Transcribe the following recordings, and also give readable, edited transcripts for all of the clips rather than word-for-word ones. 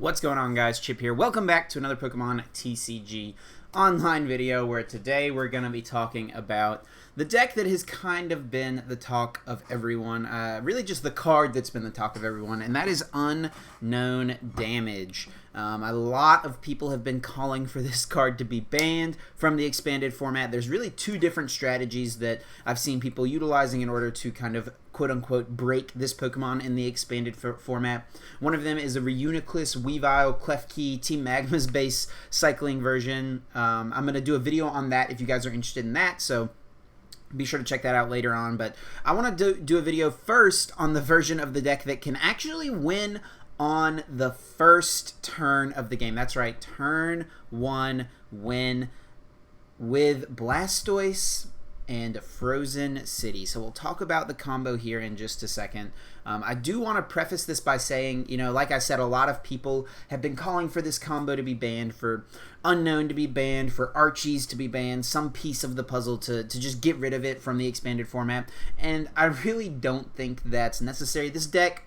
What's going on, guys? Chip here. Welcome back to another Pokemon TCG online video where today we're going to be talking about the deck that has kind of been the talk of everyone, really just the card that's been the talk of everyone, and that is Unown Damage. A lot of people have been calling for this card to be banned from the expanded format. There's really two different strategies that I've seen people utilizing in order to kind of quote-unquote break this Pokemon in the expanded format. One of them is a Reuniclus, Weavile, Klefki, Team Magma's base cycling version. I'm going to do a video on that if you guys are interested in that, so be sure to check that out later on. But I want to do a video first on the version of the deck that can actually win on the first turn of the game. That's right, turn 1 win with Blastoise and Frozen City. So we'll talk about the combo here in just a second. I do want to preface this by saying, you know, like I said, a lot of people have been calling for this combo to be banned, for Unown to be banned, for Archies to be banned, some piece of the puzzle to just get rid of it from the expanded format. And I really don't think that's necessary. This deck,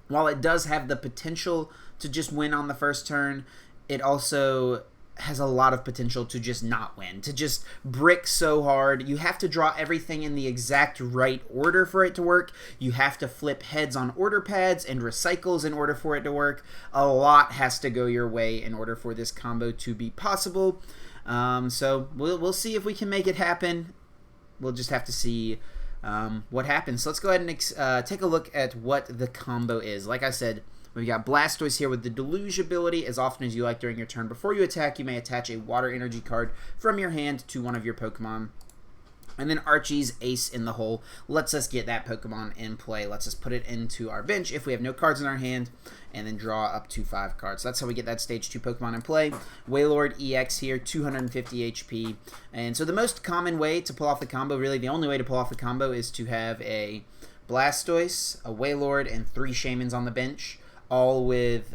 while it does have the potential to just win on the first turn, it also has a lot of potential to just not win, to just brick so hard. You have to draw everything in the exact right order for it to work. You have to flip heads on order pads and recycles in order for it to work. A lot has to go your way in order for this combo to be possible. So we'll see if we can make it happen. We'll just have to see what happens. So let's go ahead and take a look at what the combo is. Like I said, we've got Blastoise here with the Deluge ability. As often as you like during your turn before you attack, you may attach a Water Energy card from your hand to one of your Pokemon. And then Archie's Ace in the Hole lets us get that Pokemon in play, lets us put it into our bench if we have no cards in our hand, and then draw up to 5 cards. So that's how we get that stage 2 Pokemon in play. Wailord-EX here, 250 HP. And so the most common way to pull off the combo, really the only way to pull off the combo, is to have a Blastoise, a Wailord, and 3 Shaymins on the bench, all with,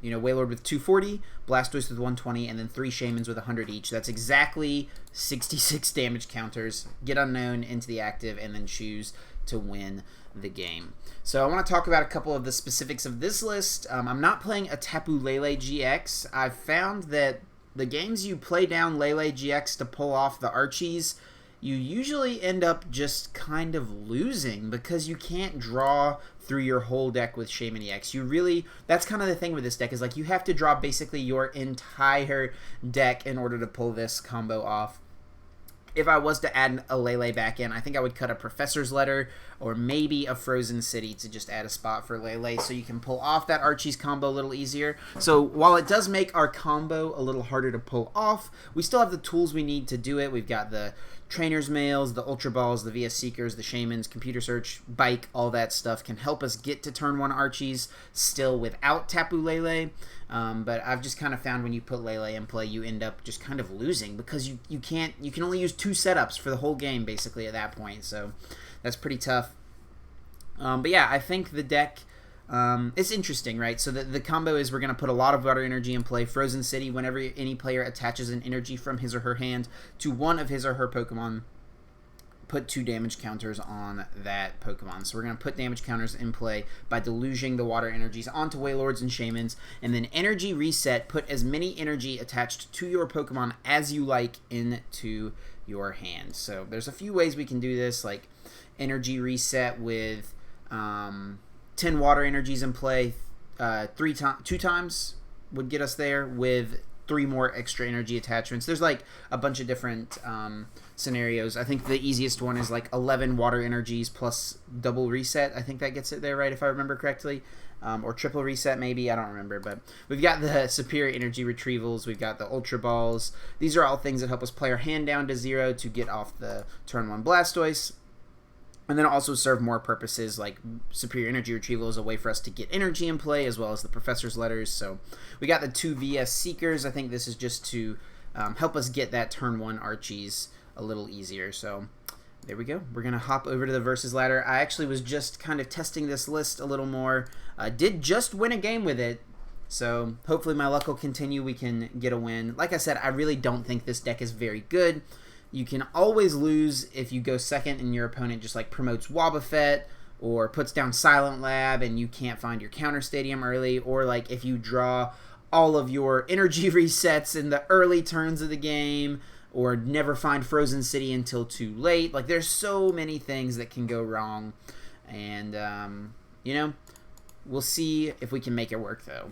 you know, Wailord with 240, Blastoise with 120, and then 3 Shaymins with 100 each. That's exactly 66 damage counters. Get Unown into the active, and then choose to win the game. So I want to talk about a couple of the specifics of this list. I'm not playing a Tapu Lele GX. I've found that the games you play down Lele GX to pull off the Archies, you usually end up just kind of losing because you can't draw through your whole deck with Shaymin-EX. You really, that's kind of the thing with this deck, is like you have to draw basically your entire deck in order to pull this combo off. If I was to add a Lele back in, I think I would cut a Professor's Letter or maybe a Frozen City to just add a spot for Lele so you can pull off that Archie's combo a little easier. So while it does make our combo a little harder to pull off, we still have the tools we need to do it. We've got the Trainers Mails, the Ultra Balls, the VS Seekers, the Shaymins, Computer Search, Bike, all that stuff can help us get to turn 1 Archies still without Tapu Lele. But I've just kind of found when you put Lele in play, you end up just kind of losing because you can only use 2 setups for the whole game basically at that point. So that's pretty tough. But yeah, I think the deck, it's interesting, right? So the combo is we're going to put a lot of Water Energy in play. Frozen City, whenever any player attaches an energy from his or her hand to one of his or her Pokemon, put 2 damage counters on that Pokemon. So we're going to put damage counters in play by deluging the Water Energies onto Wailords and Shaymins. And then Energy Reset, put as many energy attached to your Pokemon as you like into your hand. So there's a few ways we can do this, like Energy Reset with 10 Water Energies in play, 2 times would get us there with 3 more extra energy attachments. There's like a bunch of different scenarios. I think the easiest one is like 11 Water Energies plus double reset. I think that gets it there, right, if I remember correctly. Or triple reset maybe, I don't remember. But we've got the Superior Energy Retrievals, we've got the Ultra Balls. These are all things that help us play our hand down to 0 to get off the turn 1 Blastoise. And then also serve more purposes, like Superior Energy Retrieval is a way for us to get energy in play, as well as the Professor's Letters. So we got the 2 VS Seekers. I think this is just to help us get that turn 1 Archies a little easier. So there we go. We're going to hop over to the Versus Ladder. I actually was just kind of testing this list a little more. Did just win a game with it, so hopefully my luck will continue. We can get a win. Like I said, I really don't think this deck is very good. You can always lose if you go second and your opponent just like promotes Wobbuffet or puts down Silent Lab and you can't find your counter stadium early, or like if you draw all of your energy resets in the early turns of the game, or never find Frozen City until too late. Like, there's so many things that can go wrong, and you know, we'll see if we can make it work though.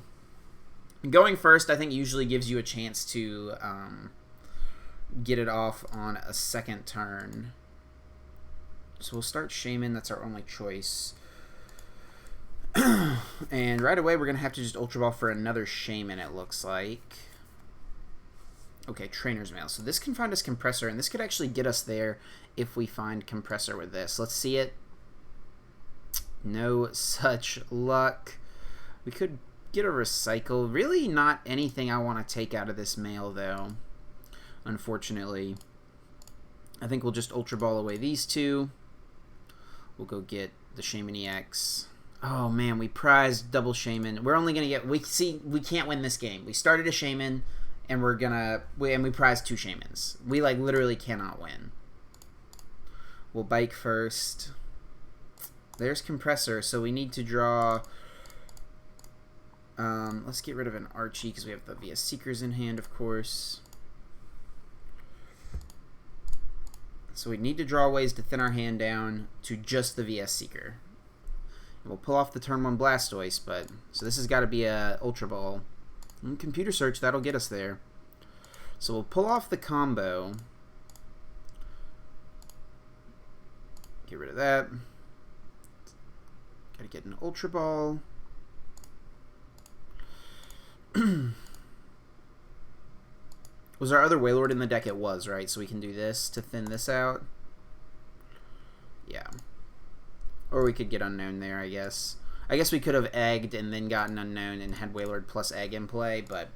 Going first, I think, usually gives you a chance to get it off on a second turn. So we'll start Shaymin. That's our only choice. And right away, we're going to have to just Ultra Ball for another Shaymin, it looks like. Okay, Trainers Mail. So this can find us Compressor, and this could actually get us there if we find Compressor with this. Let's see it. No such luck. We could get a Recycle. Really not anything I want to take out of this mail, though, unfortunately. I think we'll just Ultra Ball away these two. We'll go get the Shaymin-EX. Oh, man, we prized double Shaymin. We're only going to get... we can't win this game. We started a Shaymin, and we prized 2 Shaymins. We, like, literally cannot win. We'll Bike first. There's Compressor, so we need to draw... let's get rid of an Archie, because we have the VS Seekers in hand, of course. So we need to draw ways to thin our hand down to just the VS Seeker. And we'll pull off the turn 1 Blastoise, but... So this has got to be a Ultra Ball. And Computer Search, that'll get us there. So we'll pull off the combo. Get rid of that. Gotta get an Ultra Ball. Was our other Wailord in the deck? It was, right? So we can do this to thin this out. Yeah. Or we could get Unown there, I guess. I guess we could have egged and then gotten Unown and had Wailord plus egg in play, but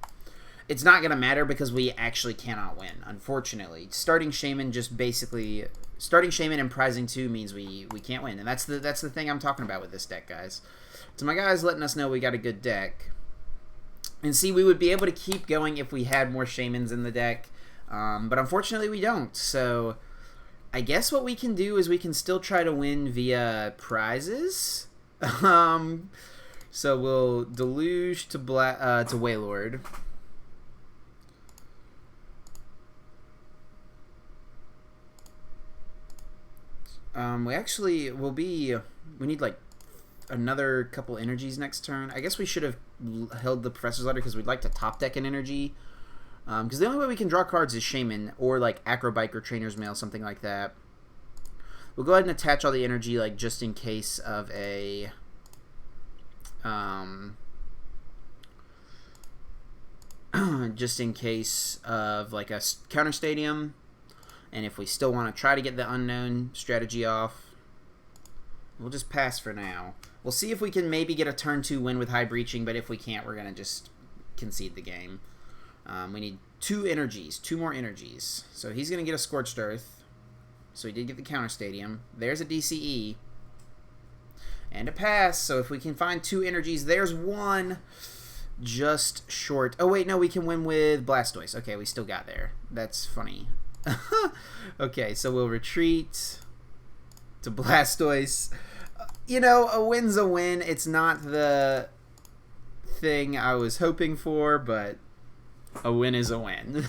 it's not going to matter because we actually cannot win, unfortunately. Starting Shaymin just basically... Starting Shaymin and prizing 2 means we can't win, and that's the thing I'm talking about with this deck, guys. So my guys letting us know we got a good deck. And see, we would be able to keep going if we had more Shaymins in the deck. But unfortunately, we don't. So I guess what we can do is we can still try to win via prizes. So we'll Deluge to Wailord. We need like another couple energies next turn. I guess we should have held the Professor's Letter because we'd like to top deck an energy. Because the only way we can draw cards is Shaymin or like Acrobike or Trainer's Mail, something like that. We'll go ahead and attach all the energy, like just in case of a just in case of like a counter stadium, and if we still want to try to get the Unown strategy off, we'll just pass for now. We'll see if we can maybe get a turn 2 win with High Breaching, but if we can't, we're gonna just concede the game. We need 2 more energies. So he's gonna get a Scorched Earth. So he did get the counter stadium. There's a DCE. And a pass. So if we can find 2 energies, there's 1. Just short. Oh wait, no, we can win with Blastoise. Okay, we still got there. That's funny. Okay, so we'll retreat to Blastoise. You know, a win's a win. It's not the thing I was hoping for, but a win is a win.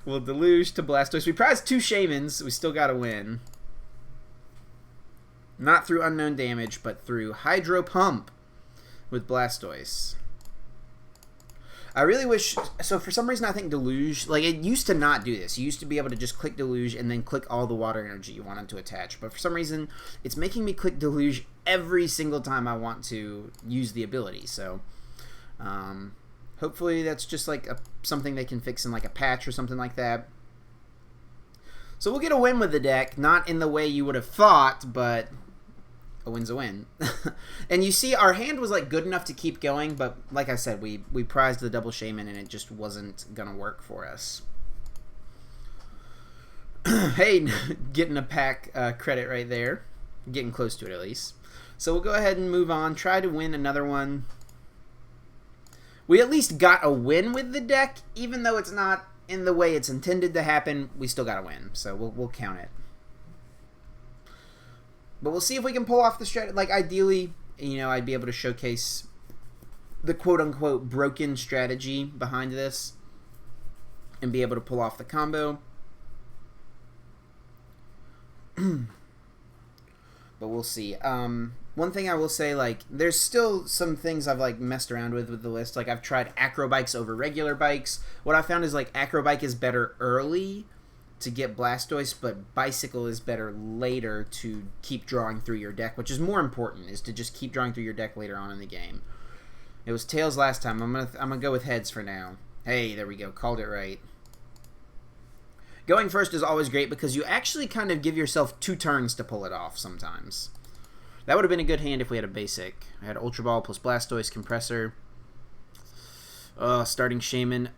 We'll Deluge to Blastoise. We prized 2 Shaymins. We still got to win. Not through unknown damage, but through Hydro Pump with Blastoise. I really wish... So for some reason, I think Deluge... Like, it used to not do this. You used to be able to just click Deluge and then click all the water energy you wanted to attach. But for some reason, it's making me click Deluge every single time I want to use the ability. So, hopefully that's just like something they can fix in like a patch or something like that. So we'll get a win with the deck. Not in the way you would have thought, but... a win's a win. And you see, our hand was like good enough to keep going, but like I said, we prized the double Shaymin and it just wasn't gonna work for us. Hey, getting a pack credit right there. Getting close to it at least. So we'll go ahead and move on. Try to win another one. We at least got a win with the deck, even though it's not in the way it's intended to happen. We still got a win, so we'll count it. But we'll see if we can pull off the strategy. Like, ideally, you know, I'd be able to showcase the quote-unquote broken strategy behind this and be able to pull off the combo. But we'll see. One thing I will say, like, there's still some things I've, like, messed around with the list. Like, I've tried acro bikes over regular bikes. What I found is, like, acro bike is better early to get Blastoise, but Bicycle is better later to keep drawing through your deck, which is more important, is to just keep drawing through your deck later on in the game. It was tails last time. I'm gonna go with heads for now. Hey, there we go. Called it right. Going first is always great because you actually kind of give yourself 2 turns to pull it off sometimes. That would have been a good hand if we had a basic. I had Ultra Ball plus Blastoise, Compressor. Starting Shaymin.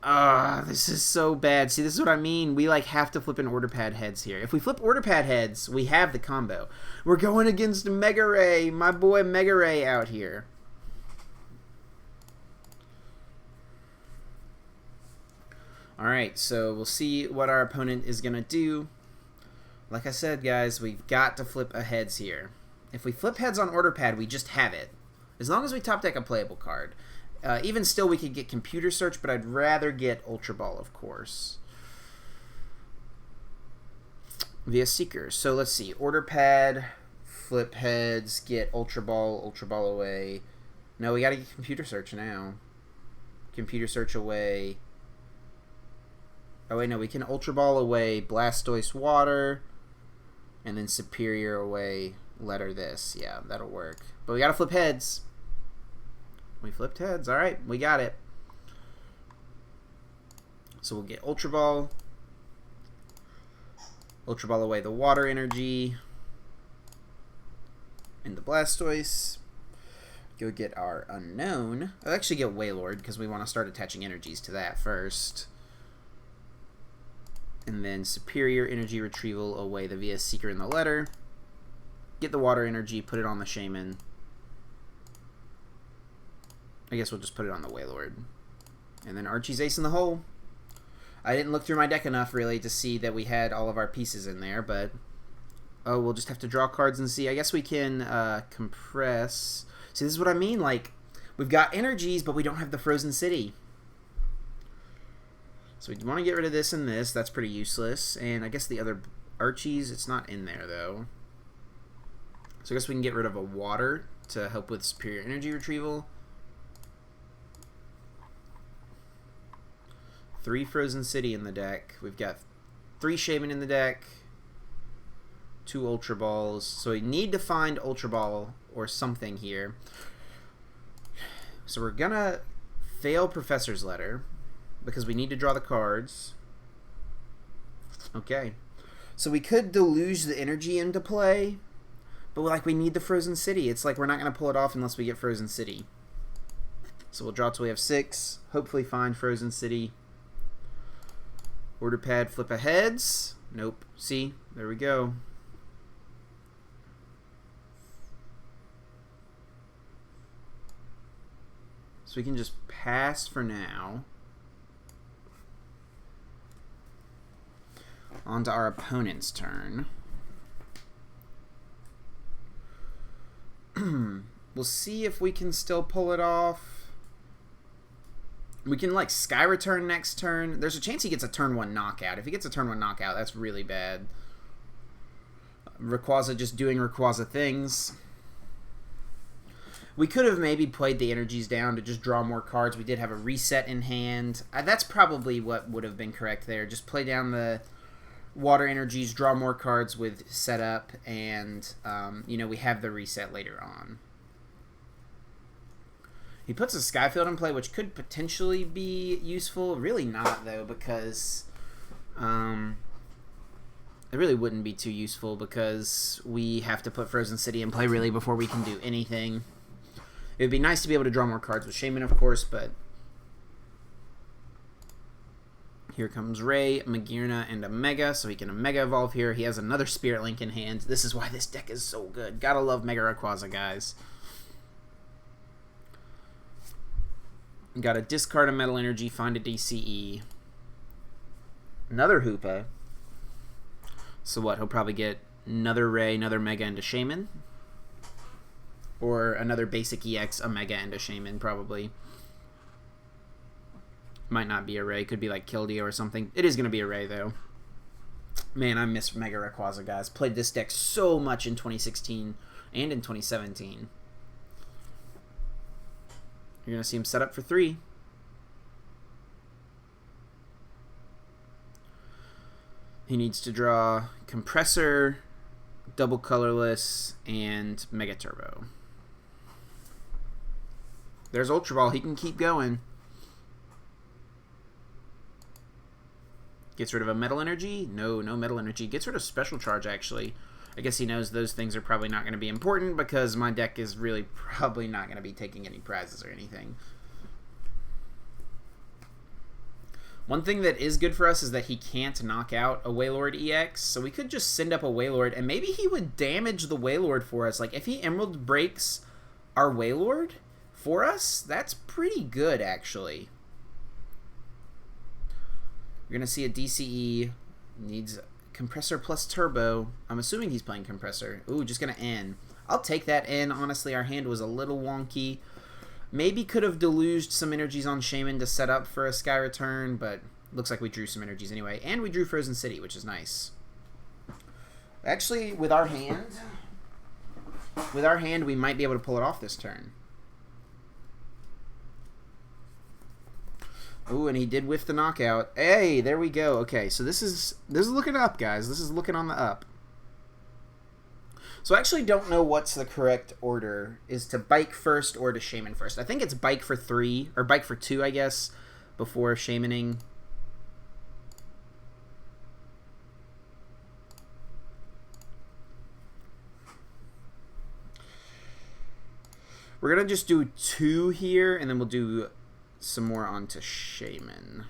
This is so bad. See, this is what I mean. We, like, have to flip an Order Pad heads here. If we flip Order Pad heads, we have the combo. We're going against Mega Ray. My boy Mega Ray out here. Alright, so we'll see what our opponent is going to do. Like I said, guys, we've got to flip a heads here. If we flip heads on Order Pad, we just have it. As long as we top deck a playable card. Even still, we could get Computer Search, but I'd rather get Ultra Ball, of course. Via Seeker. So let's see. Order Pad, flip heads, get Ultra Ball away. No, we gotta get Computer Search now. Computer Search away. Oh, wait, no, we can Ultra Ball away Blastoise Water, and then Superior away letter this. Yeah, that'll work. But we gotta flip heads. We flipped heads. Alright, we got it. So we'll get Ultra Ball. Ultra Ball away the Water Energy. And the Blastoise. Go get our Unown. I'll actually get Wailord because we want to start attaching energies to that first. And then Superior Energy Retrieval away the VS Seeker in the letter. Get the Water Energy, put it on the Shaymin. I guess we'll just put it on the Wailord. And then Archie's ace in the hole. I didn't look through my deck enough, really, to see that we had all of our pieces in there, but... Oh, we'll just have to draw cards and see. I guess we can compress. See, this is what I mean. Like, we've got energies, but we don't have the Frozen City. So we want to get rid of this and this. That's pretty useless. And I guess the other Archies, it's not in there, though. So I guess we can get rid of a Water to help with Superior Energy Retrieval. 3 Frozen City in the deck. We've got 3 Shaymin in the deck. 2 Ultra Balls. So we need to find Ultra Ball or something here. So we're gonna fail Professor's Letter because we need to draw the cards. Okay. So we could deluge the energy into play, but like we need the Frozen City. It's like we're not gonna pull it off unless we get Frozen City. So we'll draw till we have 6. Hopefully find Frozen City. Order Pad, flip a heads. Nope. See? There we go. So we can just pass for now. On to our opponent's turn. We'll see if we can still pull it off. We can, like, Sky Return next turn. There's a chance he gets a turn 1 knockout. If he gets a turn 1 knockout, that's really bad. Rayquaza just doing Rayquaza things. We could have maybe played the energies down to just draw more cards. We did have a reset in hand. That's probably what would have been correct there. Just play down the Water Energies, draw more cards with setup, and, you know, we have the reset later on. He puts a Skyfield in play, which could potentially be useful. Really not, though, because it really wouldn't be too useful because we have to put Frozen City in play, really, before we can do anything. It would be nice to be able to draw more cards with Shaymin, of course, but... Here comes Ray, Magearna, and a Mega, so he can Mega Evolve here. He has another Spirit Link in hand. This is why this deck is so good. Gotta love Mega Rayquaza, guys. Got to discard a Metal Energy, find a DCE. Another Hoopa. So what, he'll probably get another Ray, another Mega into Shaymin. Or another basic EX, a Mega into Shaymin, probably. Might not be a Ray. Could be like Keldeo or something. It is going to be a Ray, though. Man, I miss Mega Rayquaza, guys. Played this deck so much in 2016 and in 2017. You're going to see him set up for 3. He needs to draw Compressor, Double Colorless, and Mega Turbo. There's Ultra Ball. He can keep going. Gets rid of a Metal Energy. No Metal Energy. Gets rid of Special Charge, actually. I guess he knows those things are probably not going to be important because my deck is really probably not going to be taking any prizes or anything. One thing that is good for us is that he can't knock out a Wailord-EX, so we could just send up a Wailord, and maybe he would damage the Wailord for us. Like, if he Emerald breaks our Wailord for us, that's pretty good, actually. We're going to see a DCE, needs Compressor plus Turbo. I'm assuming he's playing Compressor. Ooh, just going to N. I'll take that N. Honestly, our hand was a little wonky. Maybe could have deluged some energies on Shaymin to set up for a Sky Return, but looks like we drew some energies anyway. And we drew Frozen City, which is nice. Actually, with our hand, we might be able to pull it off this turn. Ooh, and he did whiff the knockout. Hey, there we go. Okay, so this is looking up, guys. This is looking on the up. So I actually don't know what's the correct order. Is to Bike first or to Shaymin first? I think it's Bike for 3, or Bike for 2, I guess, before Shaymining. We're going to just do 2 here, and then we'll do some more onto Shaymin.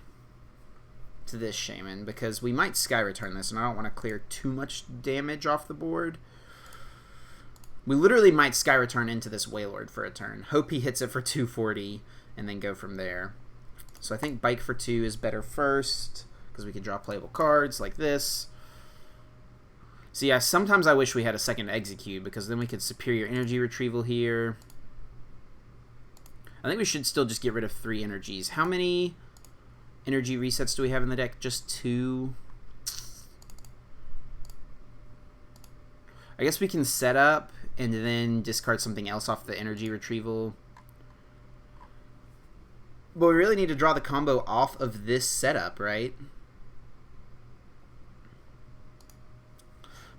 To this Shaymin, because we might Sky Return this, and I don't want to clear too much damage off the board. We literally might Sky Return into this Wailord for a turn. Hope he hits it for 240, and then go from there. So I think Bike for 2 is better first, because we can draw playable cards like this. So yeah, sometimes I wish we had a second Exeggcute, because then we could Superior Energy Retrieval here. I think we should still just get rid of 3 energies. How many energy resets do we have in the deck? Just 2. I guess we can set up and then discard something else off the energy retrieval. But we really need to draw the combo off of this setup, right?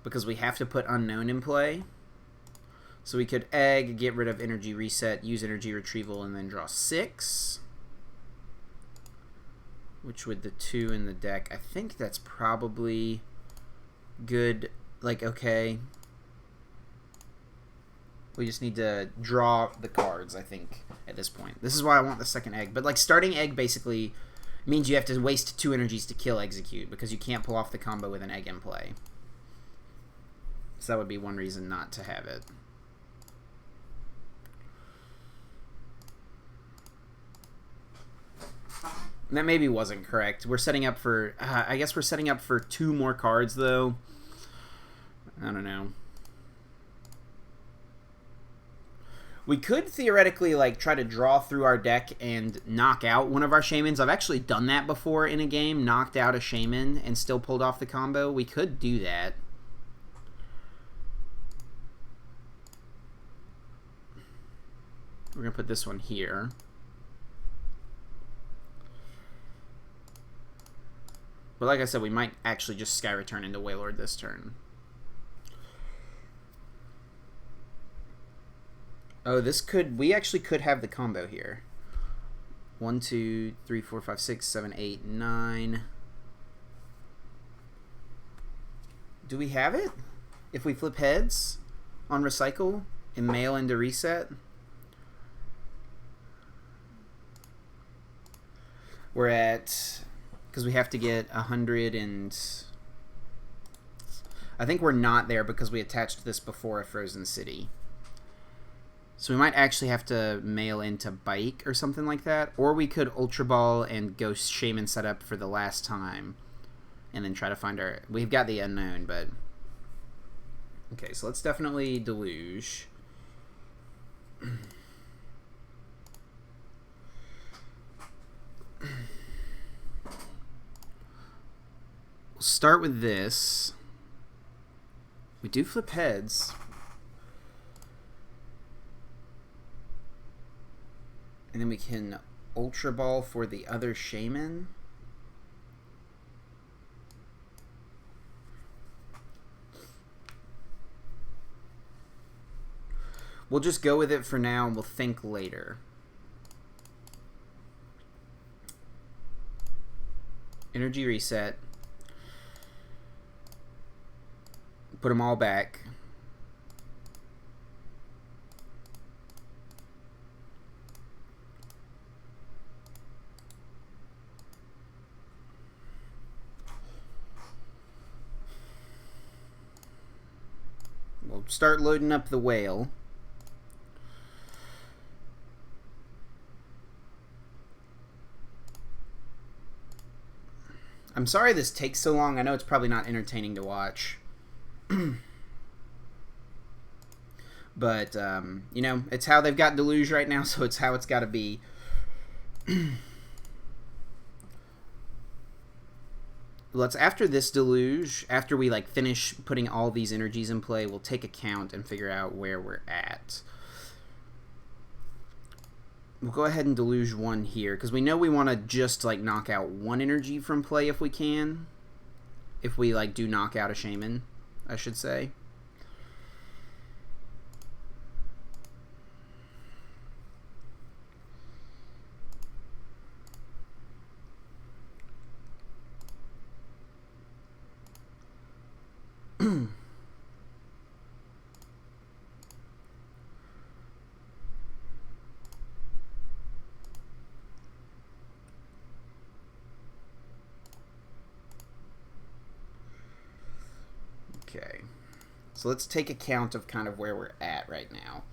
Because we have to put Unown in play. So we could Egg, get rid of Energy Reset, use Energy Retrieval, and then draw 6. Which with the 2 in the deck, I think that's probably good. Like, okay. We just need to draw the cards, I think, at this point. This is why I want the second Egg. But, like, starting Egg basically means you have to waste 2 energies to kill Exeggcute, because you can't pull off the combo with an Egg in play. So that would be one reason not to have it. That maybe wasn't correct. We're setting up for... I guess we're setting up for 2 more cards, though. I don't know. We could theoretically, like, try to draw through our deck and knock out one of our Shaymins. I've actually done that before in a game. Knocked out a Shaymin and still pulled off the combo. We could do that. We're going to put this one here. But like I said, we might actually just Sky Return into Wailord this turn. Oh, this could... We actually could have the combo here. 1, 2, 3, 4, 5, 6, 7, 8, 9. Do we have it? If we flip heads on Recycle and mail into Reset? We're at... Because we have to get 100 and... I think we're not there because we attached this before a Frozen City. So we might actually have to mail into Bike or something like that. Or we could Ultra Ball and go Shaymin setup for the last time. And then try to find our... We've got the Unown, but... Okay, so let's definitely deluge. We'll start with this. We do flip heads. And then we can Ultra Ball for the other Shaymin. We'll just go with it for now and we'll think later. Energy Reset. Put them all back. We'll start loading up the whale. I'm sorry this takes so long. I know it's probably not entertaining to watch. But, you know, it's how they've got Deluge right now, so it's how it's got to be. Let's, after this Deluge, after we, like, finish putting all these energies in play, we'll take a count and figure out where we're at. We'll go ahead and Deluge one here, because we know we want to just, like, knock out one energy from play if we can. If we, like, do knock out a Shaymin, I should say. Okay, so let's take account of kind of where we're at right now.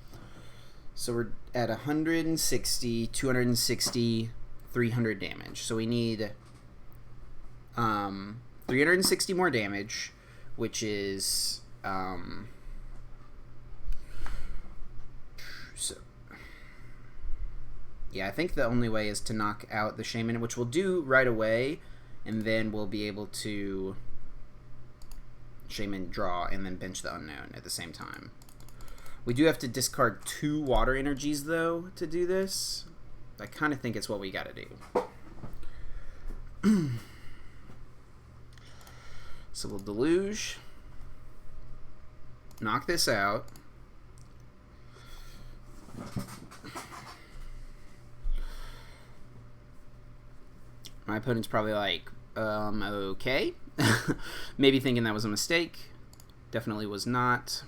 So we're at 160, 260, 300 damage. So we need 360 more damage, which is so yeah, I think the only way is to knock out the Shaymin, which we'll do right away, and then we'll be able to Shaymin draw and then bench the Unown at the same time. We do have to discard 2 water energies though to do this. I kind of think it's what we got to do. So we'll Deluge, knock this out. My opponent's probably like, okay. Maybe thinking that was a mistake. Definitely was not.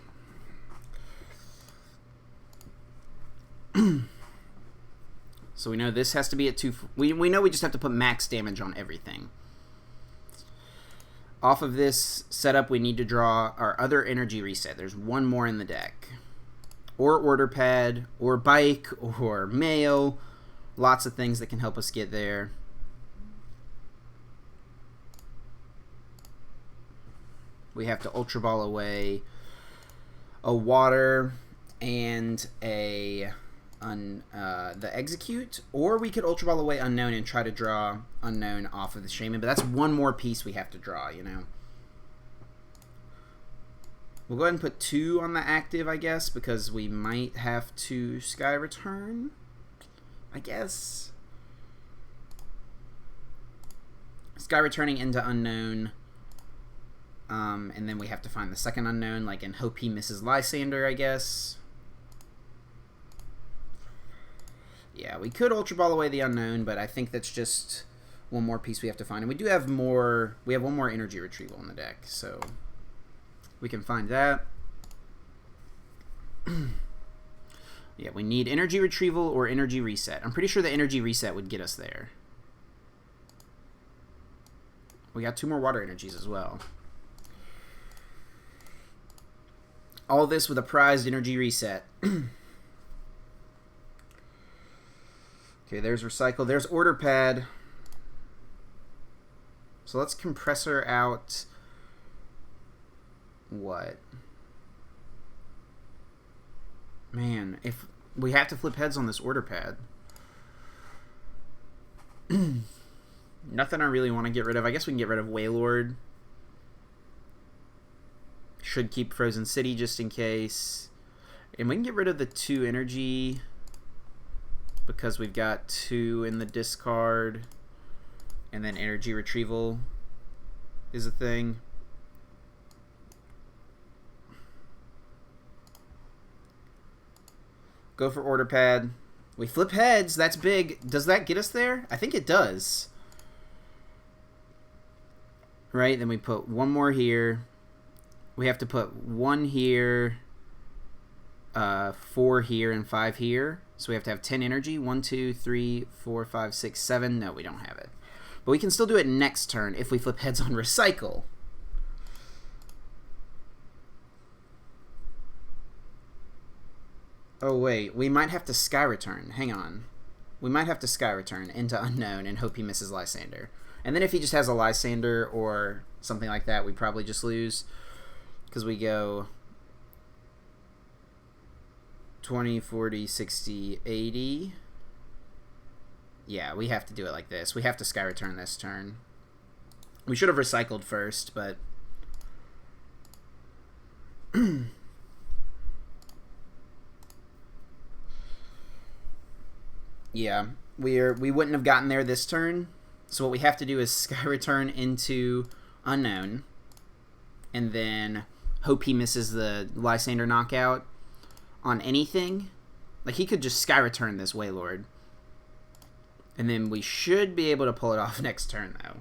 So we know this has to be at 2. We know we just have to put max damage on everything. Off of this setup, we need to draw our other Energy Reset. There's one more in the deck. Or Order Pad, or Bike, or Mail. Lots of things that can help us get there. We have to Ultra Ball away a Water and a the Exeggcute, or we could Ultra Ball away Unown and try to draw Unown off of the Shaymin, but that's one more piece we have to draw, you know. We'll go ahead and put 2 on the active, I guess, because we might have to Sky Return, I guess. Sky Returning into Unown. And then we have to find the second Unown, like, and hope he misses Lysander, I guess. Yeah, we could Ultra Ball away the Unown, but I think that's just one more piece we have to find. And we do have more, we have one more Energy Retrieval in the deck, so we can find that. Yeah, we need Energy Retrieval or Energy Reset. I'm pretty sure the Energy Reset would get us there. We got 2 more Water Energies as well. All this with a prized Energy Reset. Okay, there's Recycle. There's Order Pad. So let's Compressor out... what? Man, if we have to flip heads on this order pad. Nothing I really want to get rid of. I guess we can get rid of Wailord. Should keep Frozen City just in case. And we can get rid of the 2 energy because we've got 2 in the discard. And then Energy Retrieval is a thing. Go for Order Pad. We flip heads. That's big. Does that get us there? I think it does. Right? Then we put 1 more here. We have to put 1 here, 4 here, and 5 here. So we have to have 10 energy. 1, 2, 3, 4, 5, 6, 7. No, we don't have it. But we can still do it next turn if we flip heads on Recycle. Oh, wait. We might have to Sky Return. Hang on. We might have to Sky Return into Unknown and hope he misses Lysander. And then if he just has a Lysander or something like that, we probably just lose. Because we go 20, 40, 60, 80. Yeah, we have to do it like this. We have to Sky Return this turn. We should have recycled first, but... yeah, we wouldn't have gotten there this turn. So what we have to do is Sky Return into Unknown. And then hope he misses the Lysander knockout on anything. Like, he could just Sky Return this Wailord. And then we should be able to pull it off next turn, though.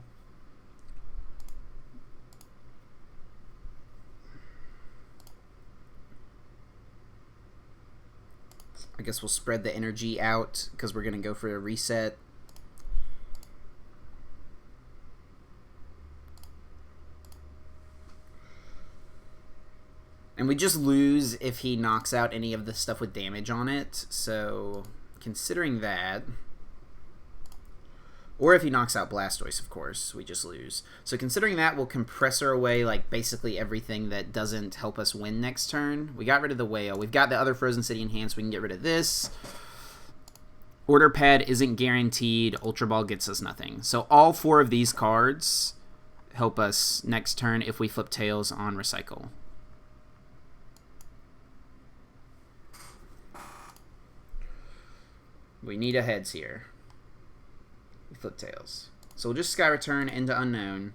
I guess we'll spread the energy out because we're going to go for a reset. And we just lose if he knocks out any of the stuff with damage on it. So, considering that... or if he knocks out Blastoise, of course, we just lose. So considering that, we'll Compressor away like basically everything that doesn't help us win next turn. We got rid of the Whale. We've got the other Frozen City Enhanced. We can get rid of this. Order Pad isn't guaranteed. Ultra Ball gets us nothing. So all 4 of these cards help us next turn if we flip tails on Recycle. We need a heads here. We flip tails. So we'll just Sky Return into Unknown.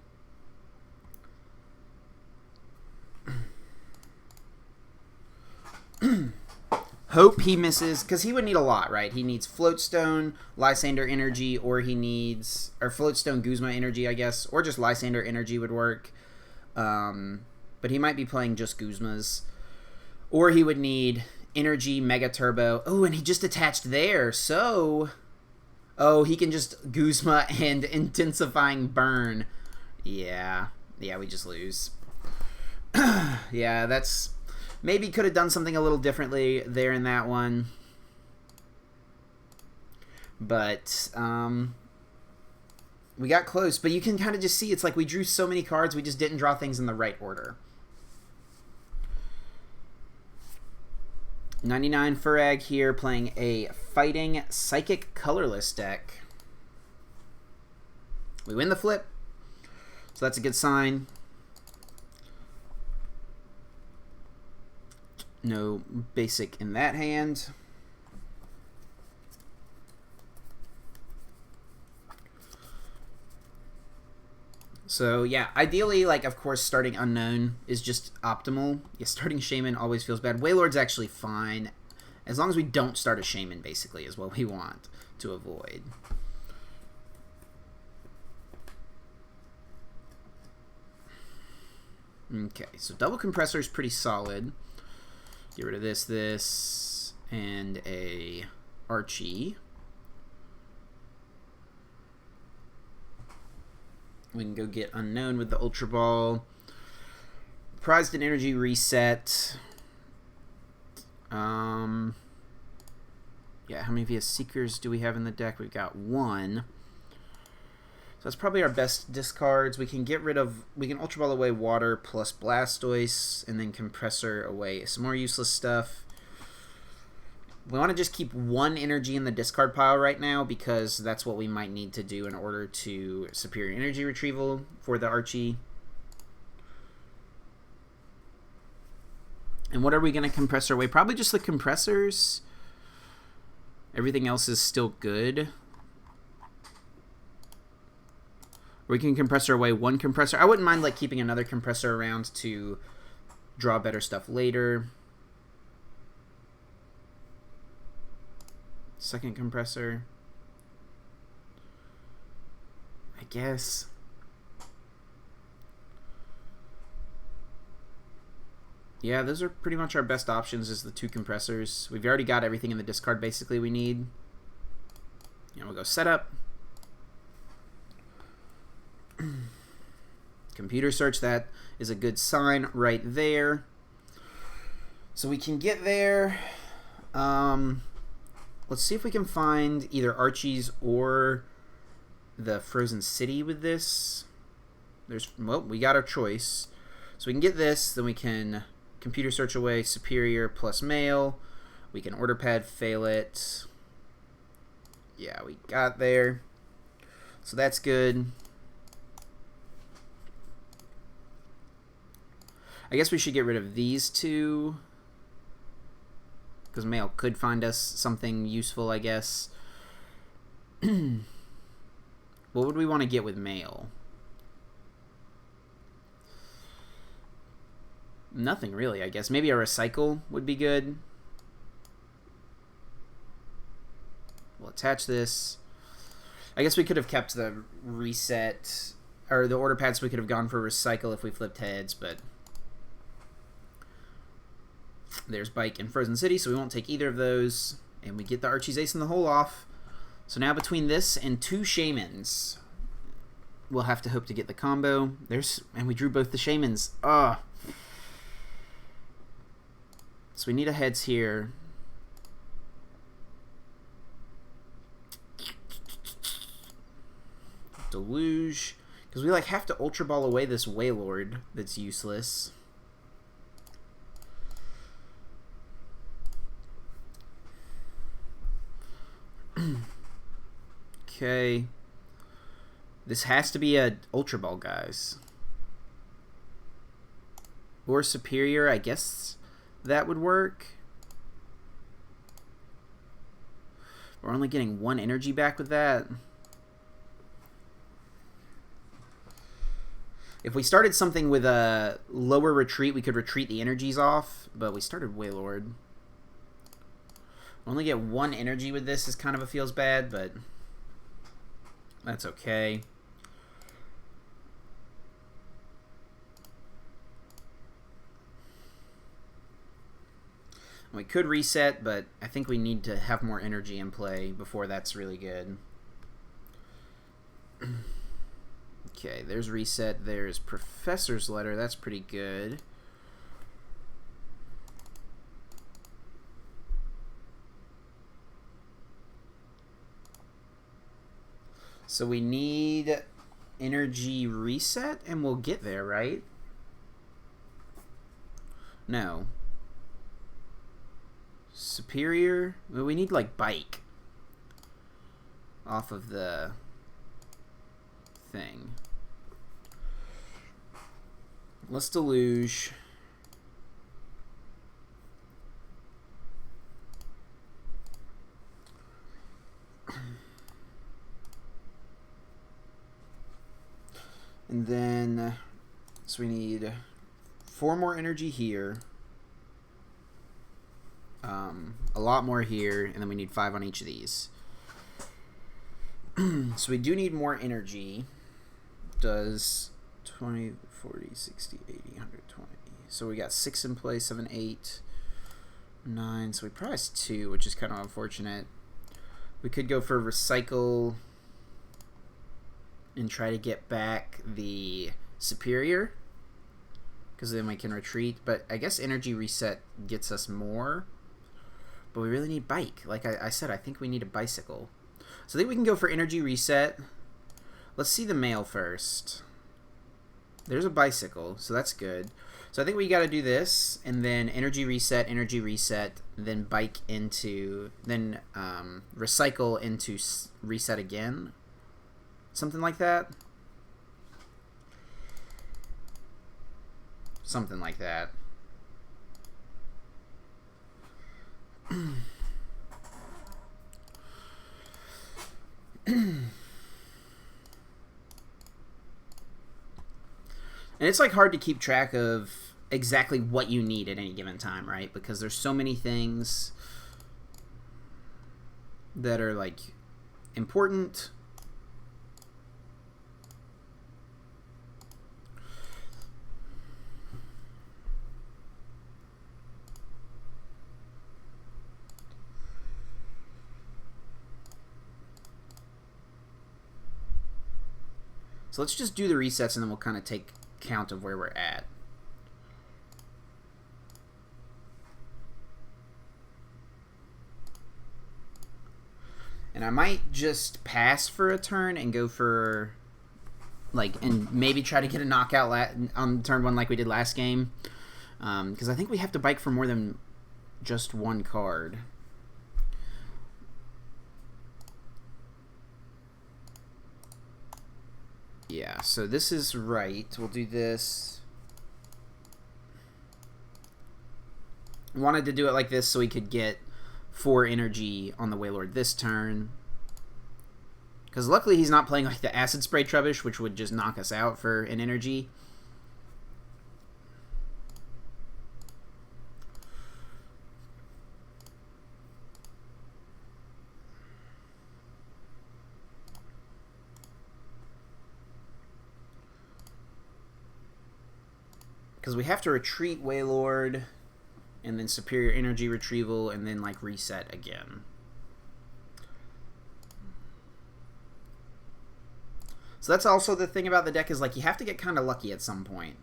Hope he misses, because he would need a lot, right? He needs Floatstone, Lysander Energy, or he needs... or Floatstone Guzma Energy, I guess. Or just Lysander Energy would work. But he might be playing just Guzmas. Or he would need Energy, Mega Turbo. Oh, and he just attached there, so... oh, he can just Guzma and Intensifying Burn. Yeah. Yeah, we just lose. Yeah, that's... maybe could have done something a little differently there in that one. But, we got close. But you can kind of just see, it's like we drew so many cards, we just didn't draw things in the right order. 99 Furag here, playing a Fighting Psychic Colorless deck. We win the flip, so that's a good sign. No basic in that hand. So yeah, ideally, like, of course, starting Unknown is just optimal. Yeah, starting Shaymin always feels bad. Wailord's actually fine. As long as we don't start a Shaymin, basically, is what we want to avoid. Okay, so double Compressor is pretty solid. Get rid of this, and a Archie. We can go get Unknown with the Ultra Ball. Prized an Energy Reset. Yeah, how many VS Seekers do we have in the deck? We've got 1. So that's probably our best discards. We can get rid of... we can Ultra Ball away Water plus Blastoise, and then Compressor away some more useless stuff. We want to just keep 1 energy in the discard pile right now because that's what we might need to do in order to superior energy retrieval for the Archie. And what are we going to compress away? Probably just the compressors. Everything else is still good. We can compressor away 1 compressor. I wouldn't mind like keeping another compressor around to draw better stuff later. Second compressor. I guess. Yeah, those are pretty much our best options, is the 2 compressors. We've already got everything in the discard basically we need. And we'll go setup. Computer search, that is a good sign right there. So we can get there. Let's see if we can find either Archie's or the Frozen City with this. Well, we got our choice. So we can get this, then we can computer search away superior plus mail. We can order pad fail it. Yeah, we got there. So that's good. I guess we should get rid of these 2. Because mail could find us something useful, I guess. What would we want to get with mail? Nothing really, I guess. Maybe a recycle would be good. We'll attach this. I guess we could have kept the reset, or the order pads. We could have gone for recycle if we flipped heads, but there's Bike and Frozen City, so we won't take either of those. And we get the Archie's Ace in the Hole off. So now between this and 2 Shaymins, we'll have to hope to get the combo. And we drew both the Shaymins. Ugh. So we need a heads here. Deluge. Because we like have to Ultra Ball away this Wailord that's useless. Okay. This has to be a Ultra Ball, guys. Or superior, I guess that would work. We're only getting 1 energy back with that. If we started something with a lower retreat, we could retreat the energies off, but we started Wailord. Only get 1 energy with this is kind of feels bad, but that's okay. We could reset, but I think we need to have more energy in play before that's really good. Okay, there's reset. There's Professor's Letter. That's pretty good. So we need Energy Reset, and we'll get there, right? No. Superior? Well, we need, like, Bike off of the thing. Let's deluge. And then, so we need 4 more energy here. A lot more here, and then we need 5 on each of these. So we do need more energy. Does 20, 40, 60, 80, 120. So we got 6 in play, 7, 8, 9. So we priced 2, which is kind of unfortunate. We could go for Recycle and try to get back the Superior, because then we can retreat. But I guess Energy Reset gets us more. But we really need Bike. Like I said, I think we need a Bicycle. So I think we can go for Energy Reset. Let's see the mail first. There's a Bicycle, so that's good. So I think we got to do this, and then energy reset, then bike into, then recycle into reset again. Something like that. Something like that. And it's like hard to keep track of exactly what you need at any given time, right? Because there's so many things that are like important. So let's just do the resets and then we'll kind of take count of where we're at. And I might just pass for a turn and go for, like, and maybe try to get a knockout on turn 1 like we did last game. Because I think we have to bike for more than just one card. Yeah, so this is right. We'll do this. Wanted to do it like this so we could get 4 energy on the Wailord this turn. Because luckily he's not playing like the Acid Spray Trubbish, which would just knock us out for an energy. Because we have to retreat Wailord, and then Superior Energy Retrieval, and then like reset again. So that's also the thing about the deck, is like you have to get kind of lucky at some point.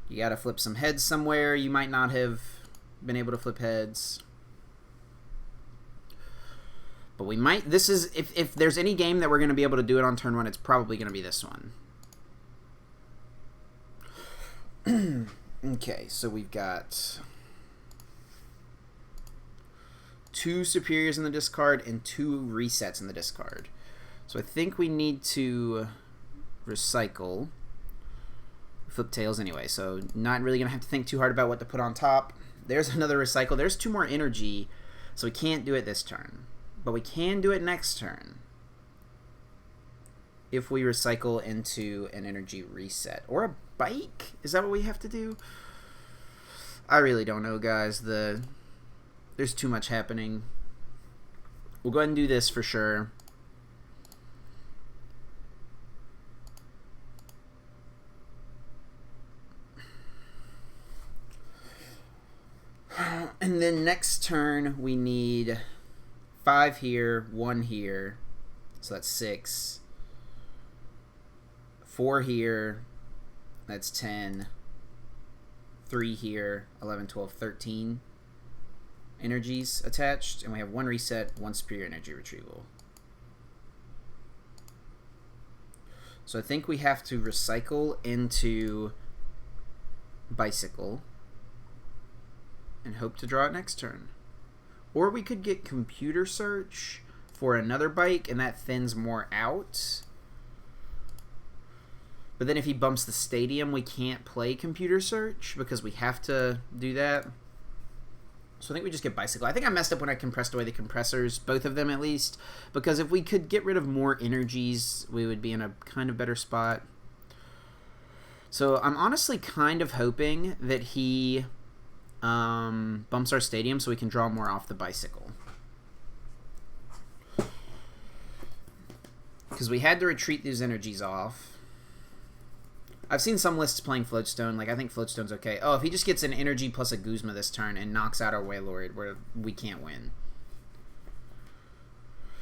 You got to flip some heads somewhere. You might not have been able to flip heads. But we might, this is, if there's any game that we're going to be able to do it on turn 1, it's probably going to be this one. Okay, so we've got 2 superiors in the discard and 2 resets in the discard. So I think we need to recycle. Flip tails anyway, so not really going to have to think too hard about what to put on top. There's another recycle. There's 2 more energy, so we can't do it this turn. But we can do it next turn if we recycle into an energy reset. Or a bike? Is that what we have to do? I really don't know, guys. There's too much happening. We'll go ahead and do this for sure. And then next turn we need 5 here, 1 here. So that's 6. 4 here. That's 10. 3 here. 11, 12, 13 energies attached. And we have 1 reset, 1 superior energy retrieval. So I think we have to recycle into Bicycle and hope to draw it next turn. Or we could get Computer Search for another bike, and that thins more out. But then if he bumps the stadium, we can't play Computer Search because we have to do that. So I think we just get Bicycle. I think I messed up when I compressed away the compressors, both of them at least, because if we could get rid of more energies, we would be in a kind of better spot. So I'm honestly kind of hoping that he bumps our stadium so we can draw more off the Bicycle. Because we had to retreat these energies off. I've seen some lists playing Floatstone. Like, I think Floatstone's okay. Oh, if he just gets an energy plus a Guzma this turn and knocks out our Wailord, where we can't win.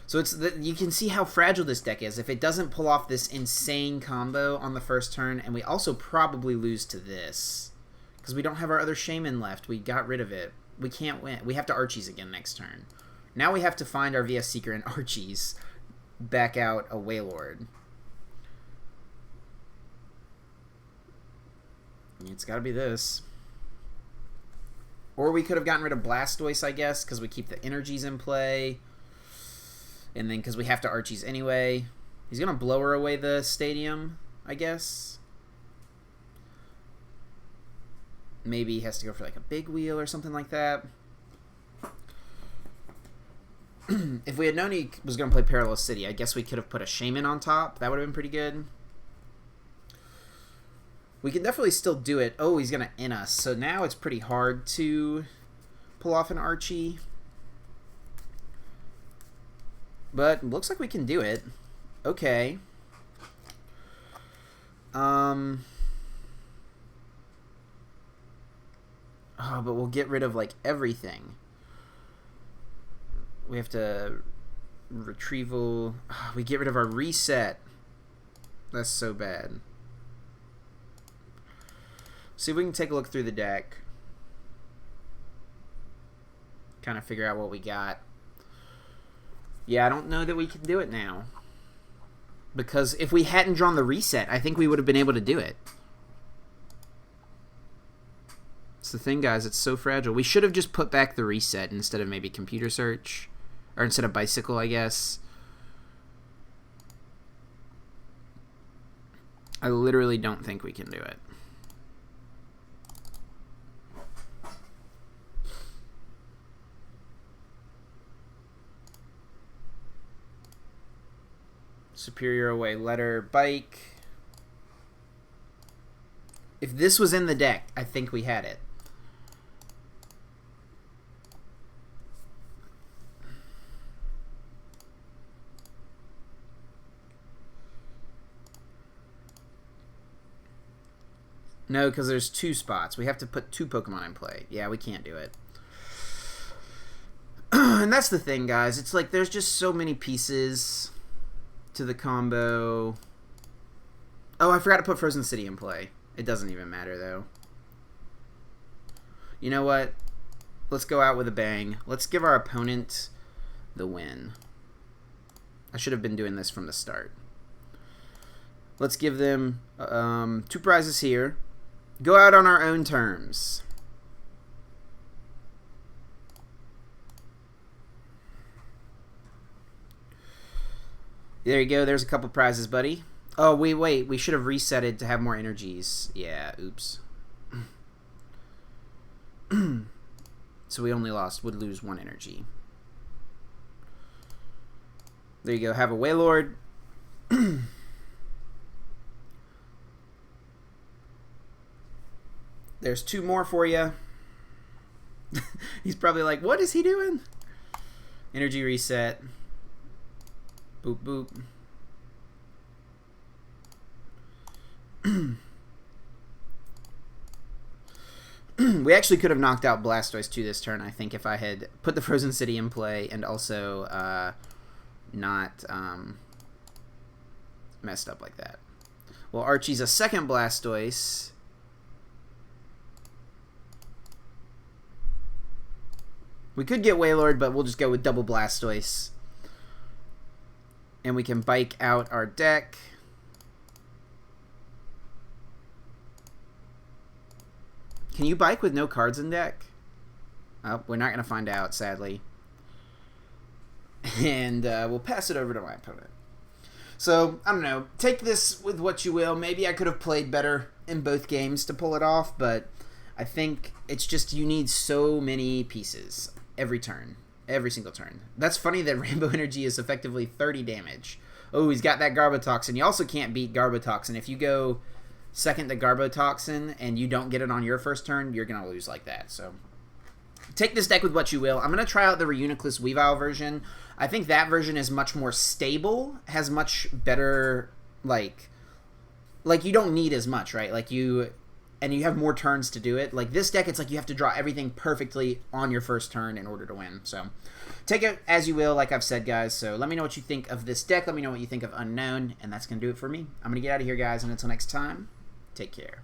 So you can see how fragile this deck is. If it doesn't pull off this insane combo on the first turn, and we also probably lose to this. Because we don't have our other Shaymin left. We got rid of it. We can't win. We have to Archies again next turn. Now we have to find our VS Seeker and Archies. Back out a Wailord. It's got to be this. Or we could have gotten rid of Blastoise, I guess, because we keep the energies in play. And then because we have to Archies anyway. He's going to blower away the stadium, I guess. Maybe he has to go for like a big wheel or something like that. If we had known he was going to play Perilous City, I guess we could have put a Shaymin on top. That would have been pretty good. We can definitely still do it. Oh, he's going to in us. So now it's pretty hard to pull off an Archie. But looks like we can do it. Okay. Oh, but we'll get rid of, like, everything. We have to Retrieval. Oh, we get rid of our Reset. That's so bad. See if we can take a look through the deck. Kind of figure out what we got. Yeah, I don't know that we can do it now. Because if we hadn't drawn the Reset, I think we would have been able to do it. It's the thing, guys. It's so fragile. We should have just put back the Reset instead of maybe Computer Search. Or instead of Bicycle, I guess. I literally don't think we can do it. Superior away letter, bike. If this was in the deck, I think we had it. No, because there's 2 spots. We have to put 2 Pokemon in play. Yeah, we can't do it. And that's the thing, guys. It's like there's just so many pieces to the combo. Oh, I forgot to put Frozen City in play. It doesn't even matter, though. You know what? Let's go out with a bang. Let's give our opponent the win. I should have been doing this from the start. Let's give them 2 prizes here. Go out on our own terms. There you go. There's a couple prizes, buddy. Oh, wait. We should have resetted to have more energies. Yeah, oops. So we only would lose 1 energy. There you go. Have a Wailord. There's 2 more for you. He's probably like, what is he doing? Energy Reset. Boop, boop. We actually could have knocked out Blastoise 2 this turn, I think, if I had put the Frozen City in play and also not messed up like that. Well, Archie's a second Blastoise. We could get Wailord, but we'll just go with double Blastoise. And we can bike out our deck. Can you bike with no cards in deck? Oh, we're not going to find out, sadly. And we'll pass it over to my opponent. So, I don't know. Take this with what you will. Maybe I could have played better in both games to pull it off, but I think it's just you need so many pieces every turn. Every single turn. That's funny that Rainbow Energy is effectively 30 damage. Oh, he's got that Garbotoxin. You also can't beat Garbotoxin. If you go second to Garbotoxin and you don't get it on your first turn, you're going to lose like that. So take this deck with what you will. I'm going to try out the Reuniclus Weavile version. I think that version is much more stable, has much better, like you don't need as much, right? And you have more turns to do it. Like this deck, it's like you have to draw everything perfectly on your first turn in order to win. So take it as you will, like I've said, guys. So let me know what you think of this deck. Let me know what you think of Unown, and that's going to do it for me. I'm going to get out of here, guys, and until next time, take care.